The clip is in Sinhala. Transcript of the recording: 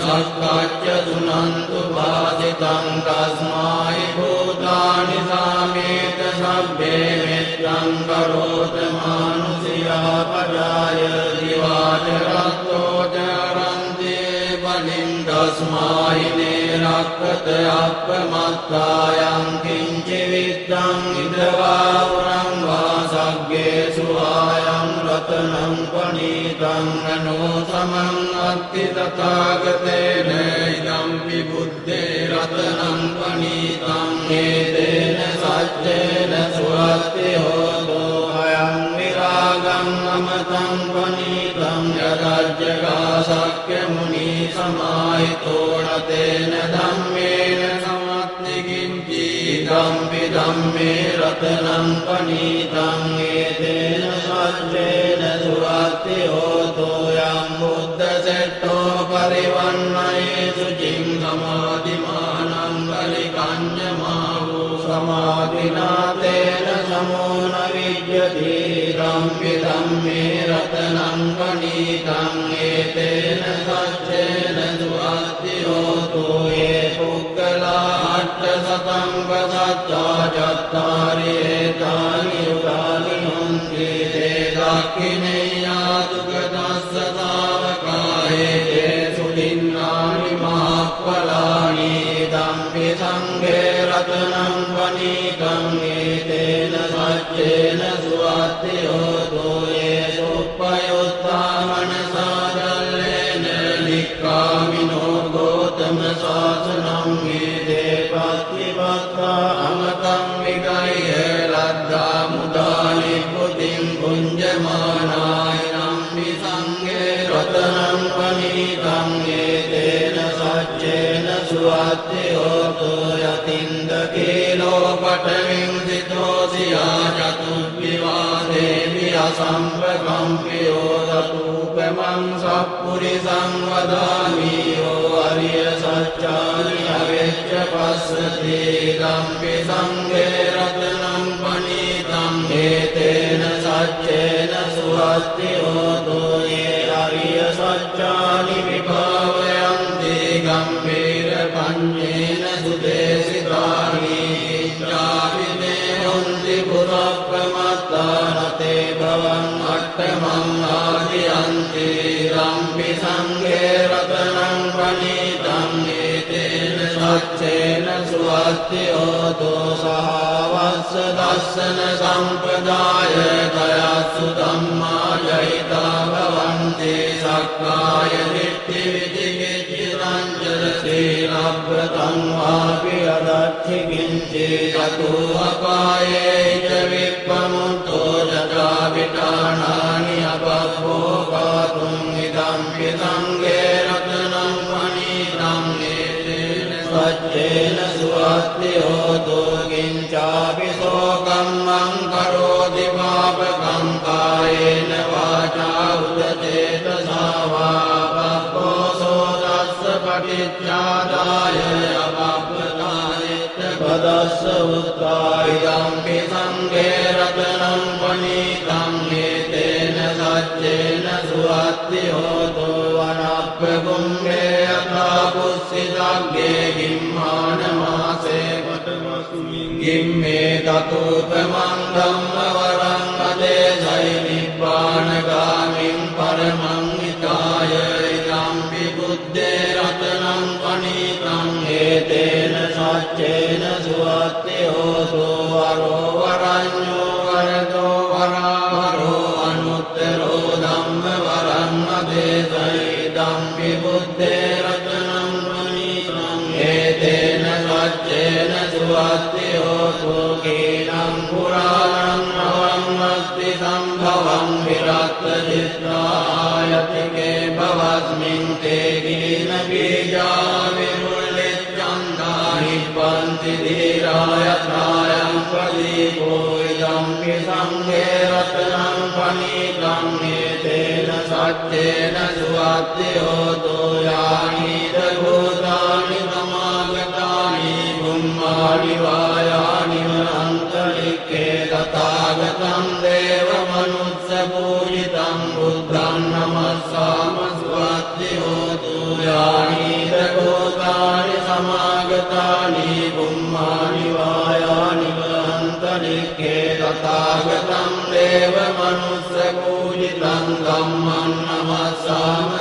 සක්කච්ඡ සුනන්තු වාසිතං තස්මායි භූතානි සාමේත සබ්බේ මෙත්තං කරෝත මානුසියා පජාය දිවාච රත්තෝ චරන්තේ බලින් තස්මායි නේරක්කත අප්පමත්තායං කිංචි විත්තං ඉදවා උරං වාසග්ගේ සුආයං රතනං පනීතං නෝ සමං අත්ති තථාගතේන ඉදම්පි බුද්දේ රතනං පනීතං හේතේන සච්චේන සුවත්ති හෝතෝ අයං විරාගං අමතං පනීතං යදජ්ජගා සක්්‍ය මුනි සමාහිතෝ නතේන ධම්මේන සමත්ති කිංචි ඉදම්පි ධම්මේ රතනං පනීතං හේතේන සච්චේන සුවත්ති හෝතෝ යං බුද්ධ සෙට්ටෝ පරිවන්නයේසු චිං සමාධිමානං බලිකඤ්ඤමාවෝ සමාධිනාතේන සමෝන විජ්ජති ධම්පි ධම්මේ රතනං පනීතං හේතේන සච්චේන සුවත්ති හෝතෝ යේ පුක්ඛලා අට්ඨ සතං වසත්තා චත්තාරි ඒතානි යුගානි හොන්ති තේ දක්ඛිනේයා දුගතස්ස තාවකායේ සුලින්නානි මහප්පලානි ධම්පි සංඝේ රතනං පනීතං හේතේන සච්චේන සුවත්ති හෝතෝ යේ සුප්පයුත්තා මනසාදල්ලේන නික්ඛාමිනෝ ගෝතම සාසනං හේතේ පත්තිවත්තා අමතං විගය්‍ය ලද්දා මුදානි පුතින් පුඤ්ජමානාය නම්පි සංඝේ රතනං පනීතං හේතේන සච්චේන සුවත්ති හෝතෝ යතින්ද කීලෝ පඨමින් සිතෝසියා චතුබ්බිවාදේමි අසම්පකම්පියෝ දතුපමං සප්පුරිසං වදාමි යෝ අරිය සත්‍යානි අවෙච්ච පස්සති ධම්පි සංඝේ රතනං පනීතං හේතේන සච්චේන සුවත්ති හෝතෝ යේ අරිය සත්‍යානි විභාවයන්ති ගම්භීර පඤ්ඤේන සුදේසිතානි චාවිනේ හොන්ති පුරප්පමත්තානතේ භවං අට්ඨමං ආදියන්ති ධම්පි සංඝේ රතනං පනීතං හේතේන සච්චේන සුවත්ති හෝතෝ සහවස්ස දස්සන සම්පදාය දයස්සු ධම්මා ජහිතා භවන්ති සක්කාය දිට්ඨි විදිකිච්ඡ සීලබ්බතං වාපි අදච්චි කිංචි යතෝ අපායේ ච විප්පමුත්තෝ ජගා විඨානානි අපබ්බෝකාතුං ඉදම්පි සංඝේ රතනං පනීතං හේතේන සච්චේන සුවත්ති හෝතෝ කිංචාපි සෝකම්මං කරෝති පාපකං කායේන වාචා උදචේතසා වා පබ්බෝසෝ පටිච්චාදාය අපප්පදායේත පදස්ස උත්ථායිදම්පි සංඝේ රතනං පනීතං හේතේන සච්චේන සුවත්ති හෝතෝ වනප්පකුම්භේ යථා කුස්සිතග්ගේ ගිම්මාන මාසේ පඨමසුමින් ගිම්මේ තතෝපමං ධම්ම වරං අදේසයි නිබ්බානගාමින් පරමං හිතාය ඉදම්පි බුද්දේ රතනං පනීතං හේතේන සච්චේන සුවත්ති හෝතෝ වරෝ වරඤ්ඤෝ වරදෝ වරාවරෝ අනුත්තරෝ ධම්ම වරං අදේසයි ඉදම්පි බුද්දේ රතනං පනීතං හේතේන සච්චේන සුවත්ති හෝතෝ කේනං පුරාණං අවං අස්ති සම්භවං විරත් චිත්තායතිකේ භවස්මින් තේ ගින බීජා විමුල්ලිච්ඡන්දා නිප්පන්ති ධීරාය ත්‍රායං පදීපෝ ඉදම්පි සංඝේ රතනං පනීතං හේතේන සච්චේන සුවත්ති හෝතෝ යානිද භූතානි සමාගතානි බුම්මානි වායානි අන්තරික්ඛේ තථාගතං දේව මනුස්ස පූජිතං බුද්ධං නමස්සාම සුවත්ති හෝතු යානි තථාගතං දේව මනුස්ස පූජිතං ධම්මං නමස්සාමි